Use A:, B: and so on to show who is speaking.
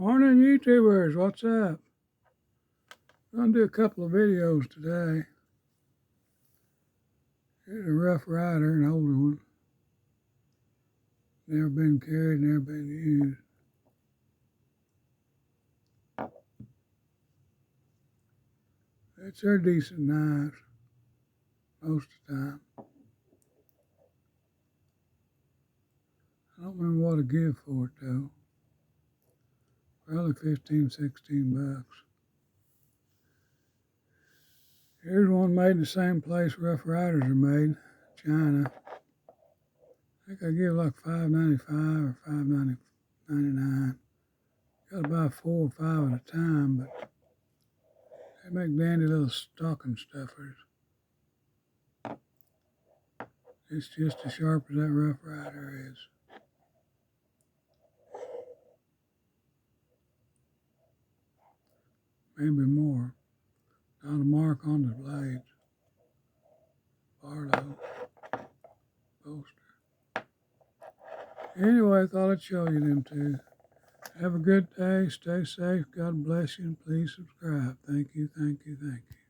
A: Morning, YouTubers. What's up? I'm going to do a couple of videos today. Here's a Rough Rider, an older one. Never been carried, never been used. They're decent knives most of the time. I don't remember what to give for it though. Probably 15, 16 bucks. Here's one made in the same place Rough Riders are made, China. I think I give like $5.95 or $5.99. Got to buy 4 or 5 at a time, but they make dandy little stocking stuffers. It's just as sharp as that Rough Rider is. Maybe more. Not a mark on the blades. Barlow. Poster. Anyway, I thought I'd show you them two. Have a good day. Stay safe. God bless you. And please subscribe. Thank you, thank you, thank you.